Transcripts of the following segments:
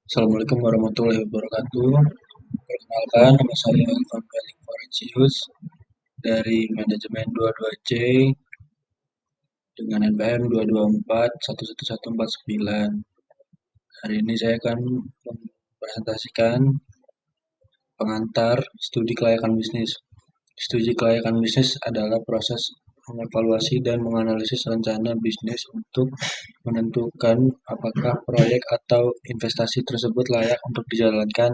Assalamualaikum warahmatullahi wabarakatuh. Perkenalkan, nama saya Ivan Galing Forensius dari Manajemen 22C dengan NPM 224 11149. Hari ini saya akan mempresentasikan pengantar studi kelayakan bisnis. Studi kelayakan bisnis adalah proses mengevaluasi dan menganalisis rencana bisnis untuk menentukan apakah proyek atau investasi tersebut layak untuk dijalankan.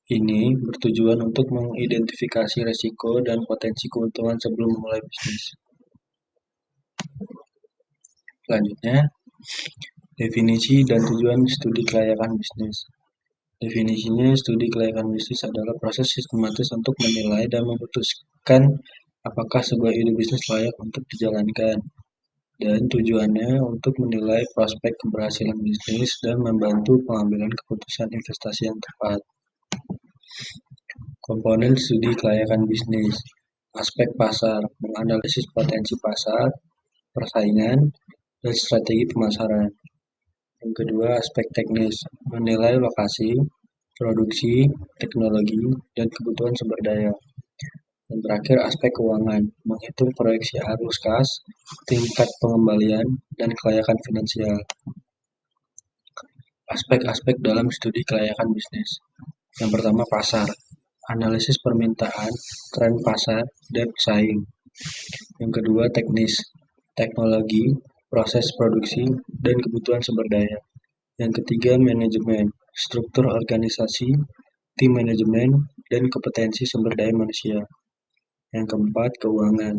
Ini bertujuan untuk mengidentifikasi resiko dan potensi keuntungan sebelum memulai bisnis. Selanjutnya, definisi dan tujuan studi kelayakan bisnis. Definisinya, studi kelayakan bisnis adalah proses sistematis untuk menilai dan memutuskan apakah sebuah ide bisnis layak untuk dijalankan. Dan tujuannya untuk menilai prospek keberhasilan bisnis dan membantu pengambilan keputusan investasi yang tepat. Komponen studi kelayakan bisnis. Aspek pasar, menganalisis potensi pasar, persaingan, dan strategi pemasaran. Yang kedua, aspek teknis, menilai lokasi, produksi, teknologi, dan kebutuhan sumber daya. Dan terakhir, aspek keuangan, menghitung proyeksi arus kas, tingkat pengembalian, dan kelayakan finansial. Aspek-aspek dalam studi kelayakan bisnis. Yang pertama, pasar. Analisis permintaan, tren pasar, dan pesaing. Yang kedua, teknis. Teknologi, proses produksi, dan kebutuhan sumber daya. Yang ketiga, manajemen. Struktur organisasi, tim manajemen, dan kompetensi sumber daya manusia. Yang keempat, keuangan.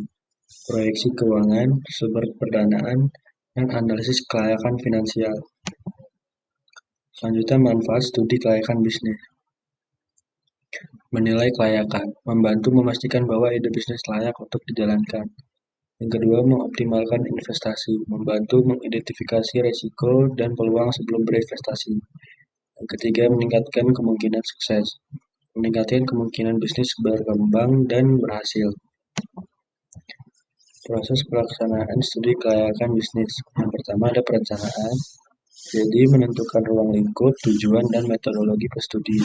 Proyeksi keuangan, sumber pendanaan, dan analisis kelayakan finansial. Selanjutnya, manfaat studi kelayakan bisnis. Menilai kelayakan, membantu memastikan bahwa ide bisnis layak untuk dijalankan. Yang kedua, mengoptimalkan investasi, membantu mengidentifikasi risiko dan peluang sebelum berinvestasi. Yang ketiga, meningkatkan kemungkinan sukses, meningkatkan kemungkinan bisnis berkembang dan berhasil. Proses pelaksanaan studi kelayakan bisnis. Yang pertama ada perencanaan, jadi menentukan ruang lingkup, tujuan, dan metodologi studi.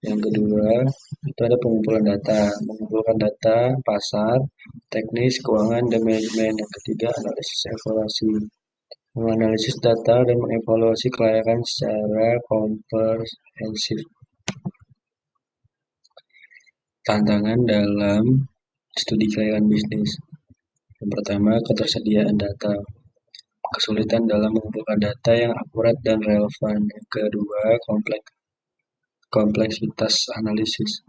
Yang kedua, itu ada pengumpulan data, mengumpulkan data, pasar, teknis, keuangan, dan manajemen. Yang ketiga, analisis evaluasi, menganalisis data dan mengevaluasi kelayakan secara komprehensif. Tantangan dalam studi kelayakan bisnis. Yang pertama, ketersediaan data. Kesulitan dalam mengumpulkan data yang akurat dan relevan. Yang kedua, kompleksitas analisis.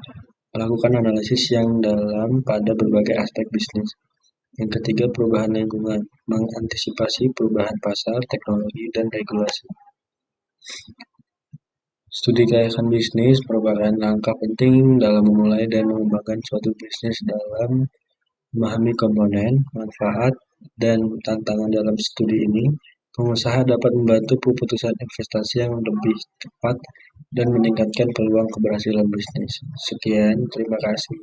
Melakukan analisis yang dalam pada berbagai aspek bisnis. Yang ketiga, perubahan lingkungan. Mengantisipasi perubahan pasar, teknologi, dan regulasi. Studi kelayakan bisnis merupakan langkah penting dalam memulai dan mengembangkan suatu bisnis. Dalam memahami komponen, manfaat, dan tantangan dalam studi ini, pengusaha dapat membantu keputusan investasi yang lebih tepat dan meningkatkan peluang keberhasilan bisnis. Sekian, terima kasih.